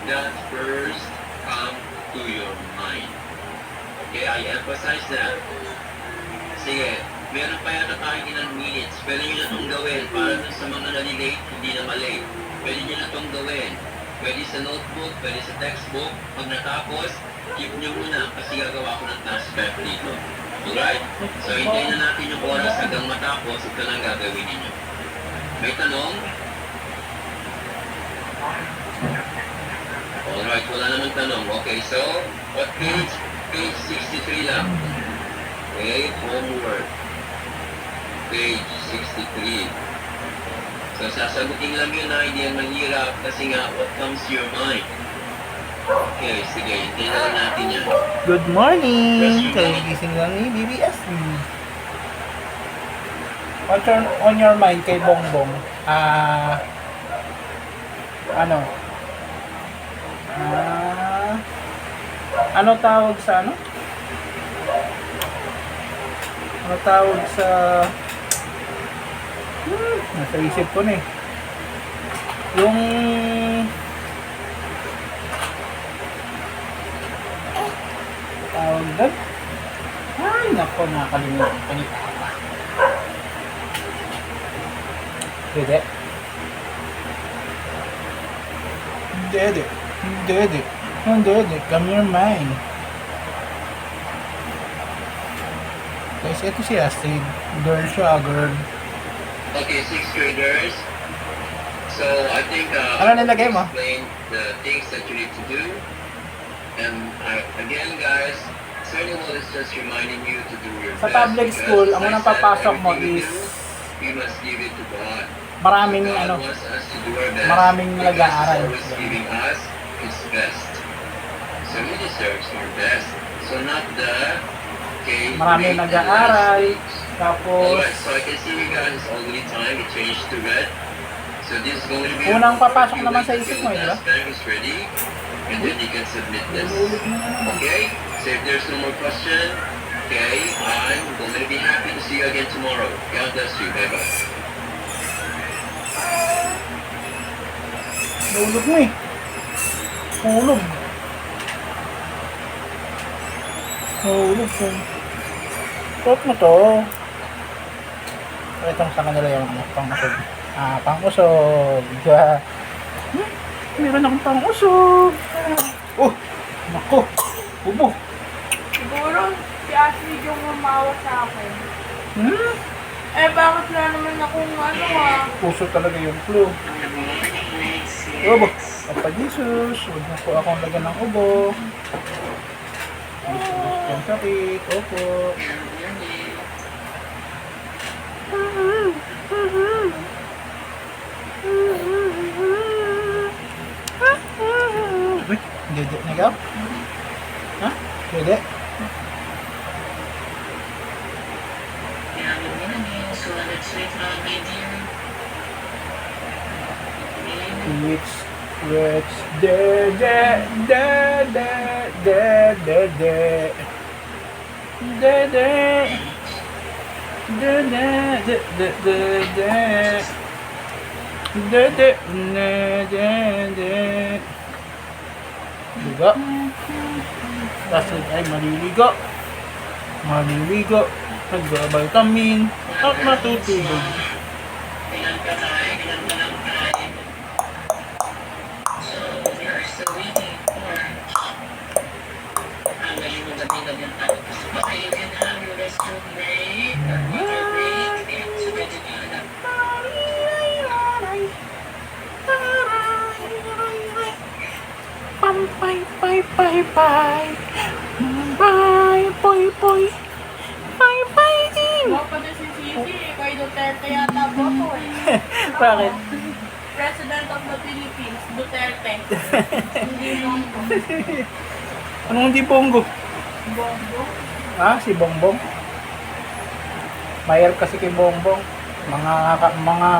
that first come to your mind. Okay, I emphasize that. Sige, meron pa yata tayong ilang minutes. Pwede nyo na itong gawin para dun sa mga nalilate, hindi na malate. Pwede nyo na itong gawin. Pwede sa notebook, pwede sa textbook. Pag natapos, keep nyo muna kasi gagawa ko ng task prep dito. Alright? So, hintayin na natin yung oras hanggang matapos. Ito lang gagawin ninyo. May tanong? Alright, wala naman tanong. Okay, so, what page? Page 63 lang. Okay, homework. Page 63. So, sasagutin lang yun na hindi yan mahirap kasi nga, what comes to your mind? Okay, sige, hintayin na lang natin yan. Good morning! Kagising lang ni BBS. What's on your mind kay Bongbong? Ano tawag sa ano? Ano tawag sa... nasa isip ko na eh. Yung... tawag doon? Ay, nako, nakakalimutan ko nito. Dede. Dede. Dede. Dede. Come your mind. Guys, ito si Astrid. Girl siya, girl. Okay, 6th graders. So, I think Ano nilagay mo? explain the things that you need to do. And again, guys, Serenable is just reminding you to do your Sa best. public because school, ang I unang said, papasok mo everything we is do, we must give it to God. maraming God ano, wants us to do our best. maraming because nag-aaral. He's always giving us His best. So He deserves our best. So not the maraming great and nag-aaral. last stage. Tapos, Alright, so I can see you guys already time. It changed to red. So this is going to be unang papasok you naman wait sa until isip mo, di ba? last time is ready, and then you can submit this. Okay? So if there's no more question, okay, I'm going to be happy to see you again tomorrow. God bless you. Bye-bye. nulog mo eh. Nulog. Nulog ko. Stop mo to. So, itong sa kanila yung pang-usog. Pang-usog. Meron akong pang-usog. Oh! Nako! Bubo! Siguro si Ashley yung umawa sa akin. Eh bakit wala naman akong Puso talaga yung flu. Obo! Papa Jesus! Huwag na po akong lagyan ng ubo. Yung sakit. Opo. Uy! Dede na ikaw? Ha? Dede? Which dede dede dede dede dede ligo. Kasi ay maliligo. Maliligo. Nagbabaltamin at matutulog. Pay pay pay pay pay poy poy pay pay ding. Boto na si Sisi, kay Duterte yata boto eh. Bakit? President of the Philippines, Duterte. Hindi Bongo. Anong hindi Bongo? Bongo? Si Bongbong. Mayor kasi kay Bongbong. Mga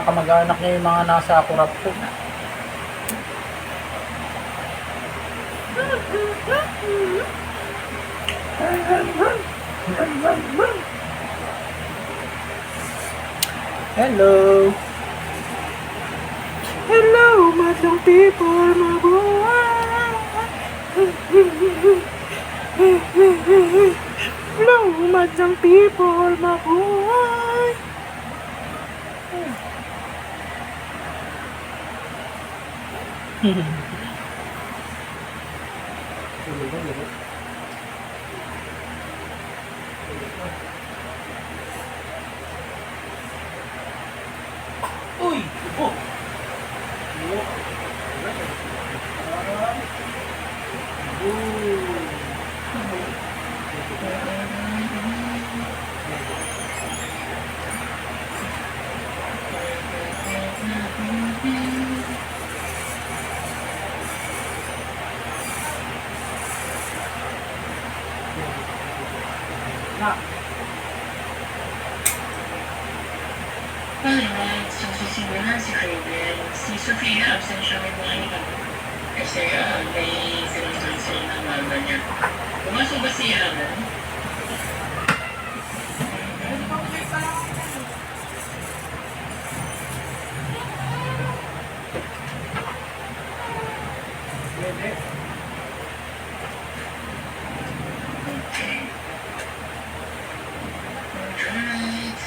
kamag-anak niya yung mga nasa korupsyon. Hello. Hello, madlang people, mabuhay. some people mabuhay. Uy! Oh! Alright, so sisimulan si Raven. Si Sofia, absent siya may mga iba. Kasi may sinunod sila ng mama niya. Pumasok ba si Aaron? Okay. Alright.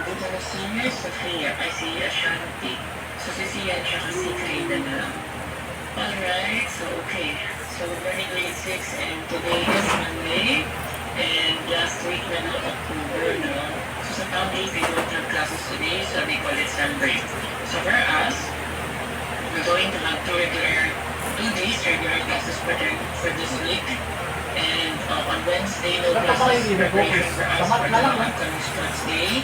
Dito na si Miss Sofia, ay si Ashanti. So si Sian siya kasi Krida na lang. Alright, so okay. So learning grade 6 and today is Monday. And last week na ng October, no? So sa family, they don't have classes today, so they call it sun break. So for us, we're going to have two regular classes for this week. And on Wednesday, no classes, preparation for us for the upcoming sports day.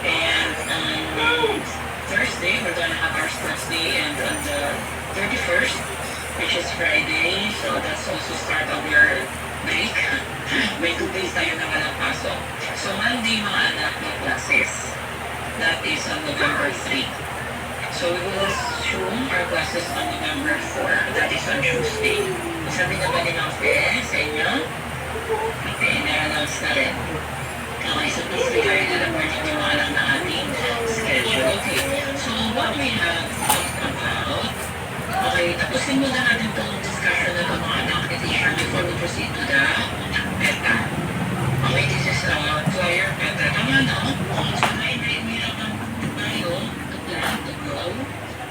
And on Thursday, we're gonna have our sports day, and on the 31st, which is Friday, so that's also start of your break. May 2 days tayo na walang pasok. So Monday, mga anak, no classes. That is on November 3. So we will resume our classes on November 4. That is on Tuesday. Sabi na ba ni Ma'am Fe sa inyo? Okay, na-announce na rin. Okay, so please be very good about yung mga anak na ating schedule. Okay, so what we have talked about, okay, tapusin muna natin itong discussion na itong mga anak ni teacher before we proceed to the beta. Okay, this is flyer beta. Tama na, so nahihirapan tayo to plan, to grow,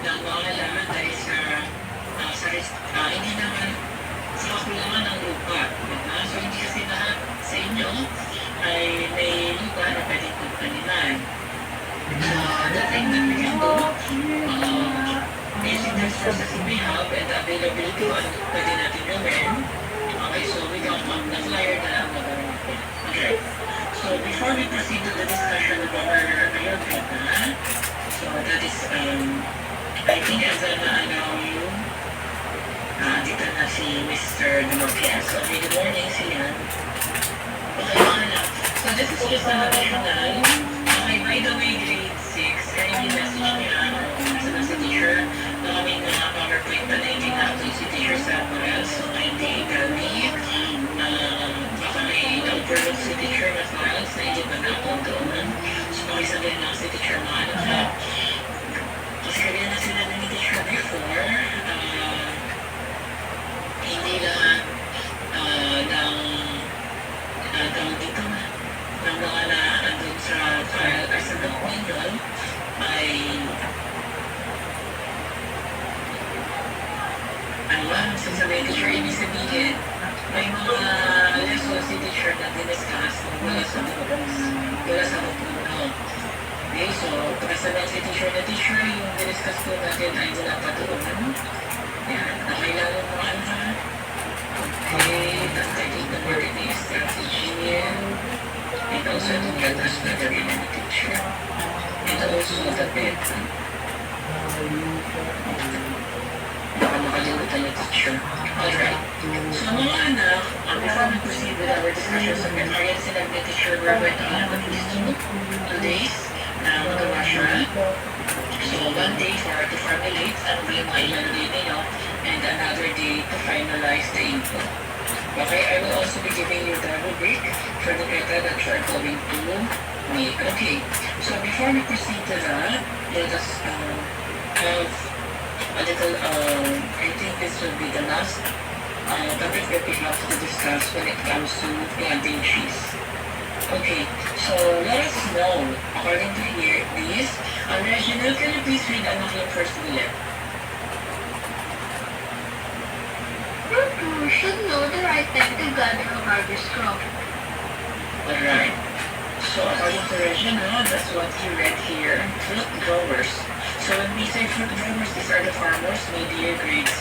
ng mga laman dahil hindi naman sa kakulangan ng lupa. So hindi kasi lahat sa inyo ay may lupa na pwedeng pagpanilan. So the thing that we can do, using the resources we have and the availability on pwede natin gawin. Okay, so we got the flyer na lang gagawin natin. Okay, so before we proceed to the discussion of our beta, so that is, I think as an you, dito na si Mr. Dumopia. So, good morning, siya. Okay, so this is just an additional. Okay, by the way, grade 6, can you message me sa si teacher na kaming mga PowerPoint na natin si teacher Samuel. So, hindi kami baka may overlook si teacher na files na hindi pa na-upload doon. So, makisabihin lang si teacher mga ano ha. Kasi kaya na sila ni teacher before, hindi lahat tawag dito ng mga na andun sa file or sa document doon ay sasabihin teacher, ibig sabihin may mga lessons si teacher na diniscuss wala sa books, wala sa document. Okay, so pagkasabihin si teacher na teacher, yung diniscuss po natin ay wala pa doon. Yan, nakailangan mo ano ha? Okay, tapos taking the marketing strategy and also to get us better in the teacher and also the beta. Baka makalimutan yung teacher. Alright, so mga anak, before we proceed with our discussion sa Metarian Sinag ni teacher, we're going to have at least 2 days na magawa siya. So, 1 day to formulate and we might ilalagay ninyo and another day to finalize the info. Okay, I will also be giving you the rubric for the beta that you are going to make. Okay, so before we proceed to that, let us have a little, I think this will be the last topic that we have to discuss when it comes to planting trees. Okay, so let us know, according to here, this, Reginald, can you please read ano yung first bullet? Fruit growers should know the right time to gather or harvest crop. Alright. So according to Reginald, that's what he read here. Fruit growers. So when we say fruit growers, these are the farmers, maybe year grade 6,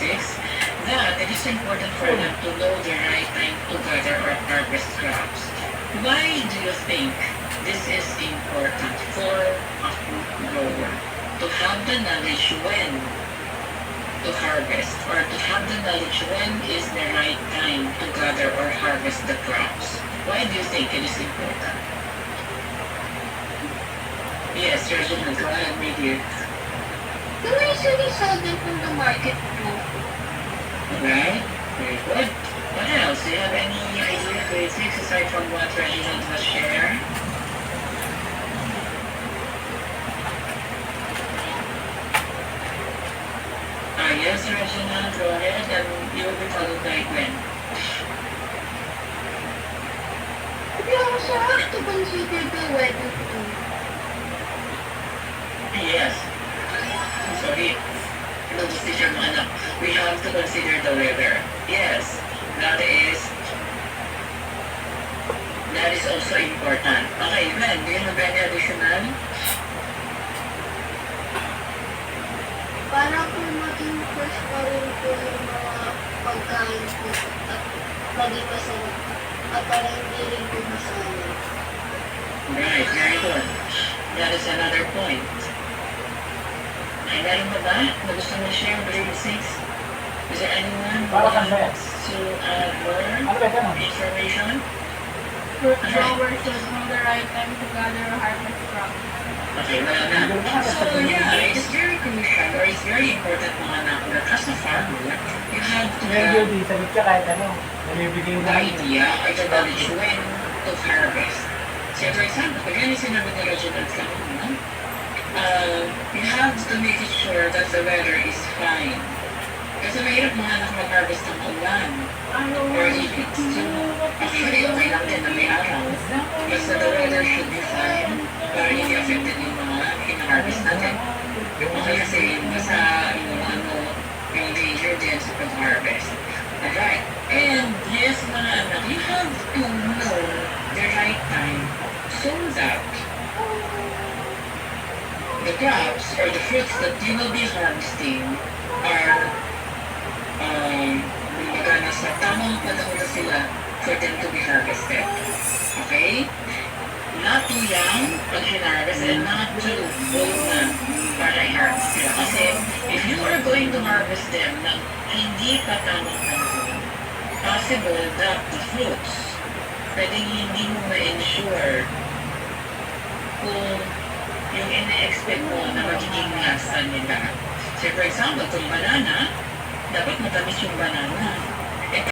that it is important for them to know the right time to gather or harvest crops. Why do you think this is important for a fruit grower? To have the knowledge when to harvest, or to have the knowledge when is the right time to gather or harvest the crops. Why do you think it is important? Yes, Reginald, go ahead, my dear. You usually sell them from the market too. Right? Very good. What else? Do you have any idea, grade 6, aside from what Reginald was sharing? Yes, Reginald, go ahead, and you will be followed by Gwen. We also have to consider the weather too. Yes. Sorry. Nag-decision mo, anak. We have to consider the weather. Yes. That is also important. Okay, Gwen, do you have any additional? Para po maging fresh pa rin po yung mga pagkain po at maging masarap. At para hindi rin po masayang. Right, very good. That is another point. Ay, meron ba ba na gusto mo share grade 6? Is there anyone who Para kang wants to add more Ano ba ito? information? Fruit growers should know the right time to gather or harvest crops. Okay, well na. So yeah, it is very crucial or it's very important mga anak that as a farmer, you have to Medyo have di, sagot ka kahit ano. Nalibigay the mo. idea or the knowledge when to harvest. So for example, kaya ni sinabi ni Reginald kanina, you have to make it sure that the weather is fine. Kasi mahirap mga anak mag-harvest ng ulan. Or if it's too, actually okay lang din na may araw. Basta the weather should be fine para hindi affected yung mga in-harvest natin. Okay kasi basta yung danger din sa pag-harvest. Alright. And yes mga anak, you have to know the right time so that the crops or the fruits that you will be harvesting are kumbaga nasa tamang panahon na sila for them to be harvested. Okay? Not too young pag hinarvest and not too old na para i-harvest sila. Kasi if you are going to harvest them ng hindi pa tamang panahon, possible that the fruits pwedeng hindi mo ma-ensure kung yung ina-expect mo na magiging lasa nila. So for example, kung banana, dapat matamis yung banana.